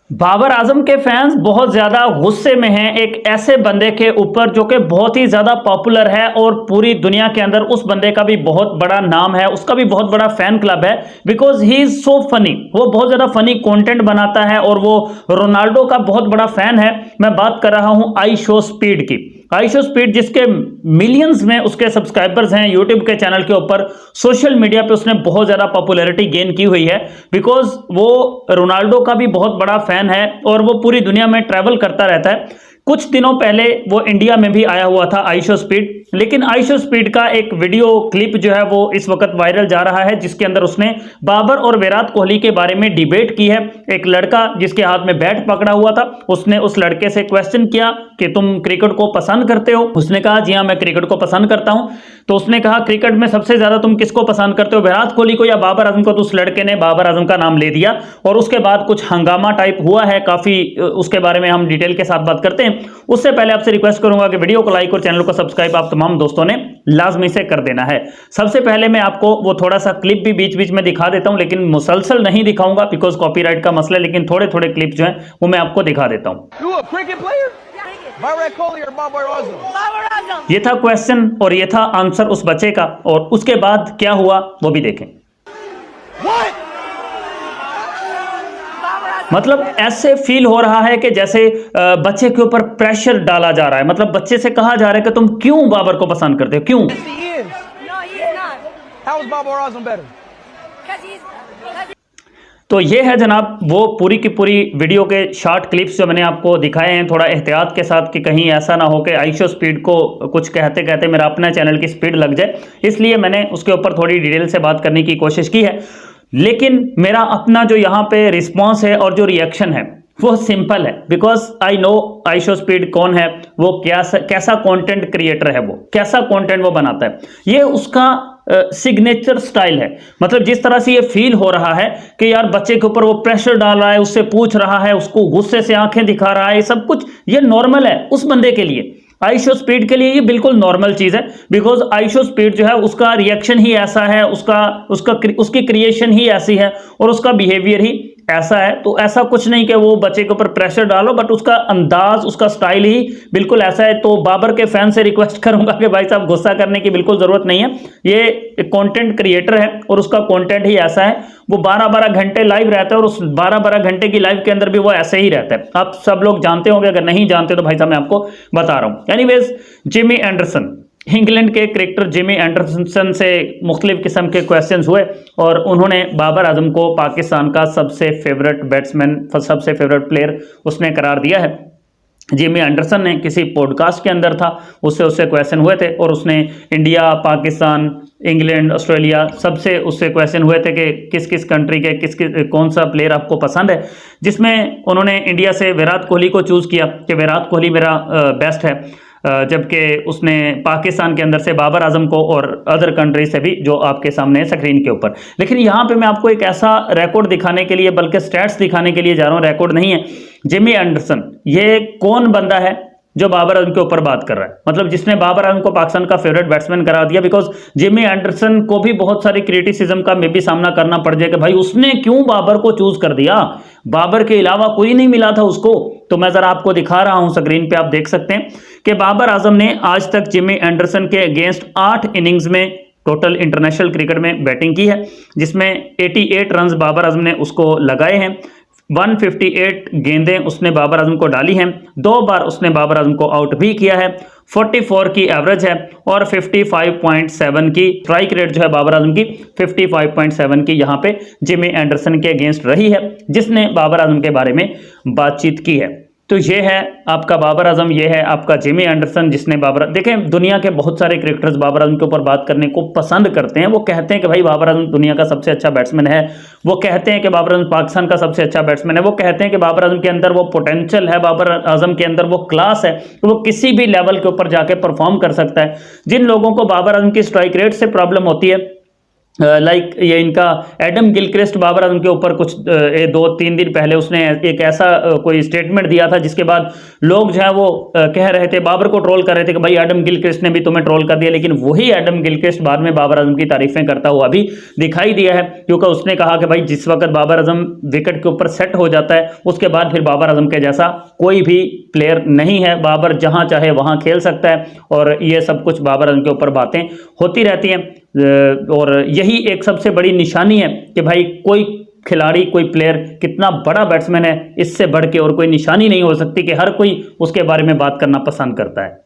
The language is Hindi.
बाबर आजम के फैंस बहुत ज्यादा गुस्से में हैं एक ऐसे बंदे के ऊपर जो कि बहुत ही ज्यादा पॉपुलर है और पूरी दुनिया के अंदर उस बंदे का भी बहुत बड़ा नाम है, उसका भी बहुत बड़ा फैन क्लब है। Because he is so funny, वो बहुत ज्यादा फनी कंटेंट बनाता है और वो रोनाल्डो का बहुत बड़ा फैन है। मैं बात कर रहा हूं आई शो स्पीड की। आई शो स्पीड जिसके मिलियंस में उसके सब्सक्राइबर्स हैं यूट्यूब के चैनल के ऊपर, सोशल मीडिया पे उसने बहुत ज्यादा पॉपुलैरिटी गेन की हुई है। बिकॉज वो रोनाल्डो का भी बहुत बड़ा फैन है और वो पूरी दुनिया में ट्रैवल करता रहता है। कुछ दिनों पहले वो इंडिया में भी आया हुआ था आई शो स्पीड, लेकिन आई शो स्पीड का एक वीडियो क्लिप जो है वो इस वक्त वायरल जा रहा है, जिसके अंदर उसने बाबर और विराट कोहली के बारे में डिबेट की है। एक लड़का जिसके हाथ में बैट पकड़ा हुआ था, उसने उस लड़के से क्वेश्चन किया कि तुम क्रिकेट को पसंद करते हो। उसने कहा जी हाँ मैं क्रिकेट को पसंद करता हूं। तो उसने कहा क्रिकेट में सबसे ज्यादा तुम किसको पसंद करते हो, विराट कोहली को या बाबर आजम को? तो उस लड़के ने बाबर आजम का नाम ले दिया और उसके बाद कुछ हंगामा टाइप हुआ है काफी, उसके बारे में हम डिटेल के साथ बात करते हैं। उससे पहले आपसे रिक्वेस्ट करूंगा कि वीडियो को लाइक और चैनल को सब्सक्राइब आप तमाम दोस्तों ने लाजमी से कर देना है। सबसे पहले मैं आपको वो थोड़ा सा क्लिप भी बीच बीच में दिखा देता हूं, लेकिन मुसलसल नहीं दिखाऊंगा बिकॉज कॉपीराइट का मसला है, लेकिन थोड़े थोड़े क्लिप जो है वो मैं आपको दिखा देता हूं। ये था क्वेश्चन और ये था आंसर उस बच्चे का, और उसके बाद क्या हुआ वो भी देखें। मतलब ऐसे फील हो रहा है कि जैसे बच्चे के ऊपर प्रेशर डाला जा रहा है। मतलब बच्चे से कहा जा रहा है कि तुम क्यों बाबर को पसंद करते हो, क्यों? तो ये है जनाब वो पूरी की पूरी वीडियो के शॉर्ट क्लिप्स जो मैंने आपको दिखाए हैं, थोड़ा एहतियात के साथ कि कहीं ऐसा ना हो कि आई शो स्पीड को कुछ कहते कहते मेरा अपना चैनल की स्पीड लग जाए, इसलिए मैंने उसके ऊपर थोड़ी डिटेल से बात करने की कोशिश की है। लेकिन मेरा अपना जो यहाँ पे रिस्पॉन्स है और जो रिएक्शन है वो सिंपल है। Because I know I show speed कौन है, वो कैसा कंटेंट क्रिएटर है, वो कैसा कंटेंट वो बनाता है, ये उसका सिग्नेचर स्टाइल है। मतलब जिस तरह से ये फील हो रहा है कि यार बच्चे के ऊपर वो प्रेशर डाल रहा है, उससे पूछ रहा है, उसको गुस्से से आंखें दिखा रहा है, ये सब कुछ ये नॉर्मल है उस बंदे के लिए। आई शो स्पीड के लिए ये बिल्कुल नॉर्मल चीज है। बिकॉज आई शो स्पीड जो है उसका रिएक्शन ही ऐसा है, उसकी क्रिएशन ही ऐसी है और उसका बिहेवियर ही ऐसा है। तो ऐसा कुछ नहीं कि वो बच्चे के ऊपर प्रेशर डालो, बट उसका अंदाज, उसका स्टाइल ही बिल्कुल ऐसा है। तो बाबर के फैन से रिक्वेस्ट करूंगा कि भाई साहब गुस्सा करने की बिल्कुल जरूरत नहीं है। ये कंटेंट क्रिएटर है और उसका कंटेंट ही ऐसा है। वो 12-12 घंटे लाइव रहता है और उस 12-12 घंटे की लाइव के अंदर भी वो ऐसे ही रहता है। आप सब लोग जानते होंगे, अगर नहीं जानते तो भाई साहब मैं आपको बता रहा हूं। एनीवेज, जिमी एंडरसन, इंग्लैंड के क्रिकेटर जिमी एंडरसन से मुख्तलिफ किस्म के क्वेश्चंस हुए और उन्होंने बाबर आजम को पाकिस्तान का सबसे फेवरेट बैट्समैन, सबसे फेवरेट प्लेयर उसने करार दिया है। जिमी एंडरसन ने किसी पॉडकास्ट के अंदर था, उससे क्वेश्चन हुए थे और उसने इंडिया, पाकिस्तान, इंग्लैंड, ऑस्ट्रेलिया सबसे उससे क्वेश्चन हुए थे कि किस किस कंट्री के कौन सा प्लेयर आपको पसंद है, जिसमें उन्होंने इंडिया से विराट कोहली को चूज़ किया कि विराट कोहली मेरा बेस्ट है। जबकि उसने पाकिस्तान के अंदर से बाबर आजम को और अदर कंट्री से भी, जो आपके सामने है स्क्रीन के ऊपर। लेकिन यहाँ पे मैं आपको एक ऐसा रिकॉर्ड दिखाने के लिए, बल्कि स्टैट्स दिखाने के लिए जा रहा हूँ, रिकॉर्ड नहीं है। जिमी एंडरसन ये कौन बंदा है जो बाबर आजम के ऊपर बात कर रहा है, मतलब जिसने बाबर आजम को पाकिस्तान का फेवरेट बैट्समैन करा दिया। बिकॉज जिमी एंडरसन को भी बहुत सारी क्रिटिसिज्म का मे भी सामना करना पड़ जाए कि भाई उसने क्यों बाबर को चूज कर दिया, बाबर के अलावा कोई नहीं मिला था उसको। तो मैं जरा आपको दिखा रहा हूं, स्क्रीन पे आप देख सकते हैं कि बाबर आजम ने आज तक जिमी एंडरसन के अगेंस्ट 8 इनिंग्स में टोटल इंटरनेशनल क्रिकेट में बैटिंग की है, जिसमें 88 रन बाबर आजम ने उसको लगाए हैं। 158 गेंदें उसने बाबर आजम को डाली हैं, 2 बार उसने बाबर आजम को आउट भी किया है। 44 की एवरेज है और 55.7 की स्ट्राइक रेट जो है बाबर आजम की 55.7 की यहाँ पे जिमी एंडरसन के अगेंस्ट रही है, जिसने बाबर आजम के बारे में बातचीत की है। तो ये है आपका बाबर आजम, ये है आपका जिमी एंडरसन, जिसने बाबर, देखें दुनिया के बहुत सारे क्रिकेटर्स बाबर आजम के ऊपर बात करने को पसंद करते हैं। वो कहते हैं कि भाई बाबर आजम दुनिया का सबसे अच्छा बैट्समैन है, वो कहते हैं कि बाबर आजम पाकिस्तान का सबसे अच्छा बैट्समैन है, वो कहते हैं कि बाबर आजम के अंदर वो पोटेंशियल है, बाबर आजम के अंदर वो क्लास है, वो किसी भी लेवल के ऊपर जाके परफॉर्म कर सकता है। जिन लोगों को बाबर आजम की स्ट्राइक रेट से प्रॉब्लम होती है लाइक ये इनका एडम गिलक्रिस्ट बाबर आजम के ऊपर कुछ 2-3 दिन पहले उसने एक ऐसा कोई स्टेटमेंट दिया था जिसके बाद लोग जो है वो कह रहे थे, बाबर को ट्रोल कर रहे थे कि भाई एडम गिलक्रिस्ट ने भी तुम्हें ट्रोल कर दिया। लेकिन वही एडम गिलक्रिस्ट बाद में बाबर आजम की तारीफें करता हुआ भी दिखाई दिया है, क्योंकि उसने कहा कि भाई जिस वक्त बाबर आजम विकेट के ऊपर सेट हो जाता है उसके बाद फिर बाबर आजम के जैसा कोई भी प्लेयर नहीं है, बाबर जहां चाहे वहां खेल सकता है। और ये सब कुछ बाबर आजम के ऊपर बातें होती रहती हैं, और यही एक सबसे बड़ी निशानी है कि भाई कोई खिलाड़ी, कोई प्लेयर कितना बड़ा बैट्समैन है, इससे बढ़ के और कोई निशानी नहीं हो सकती कि हर कोई उसके बारे में बात करना पसंद करता है।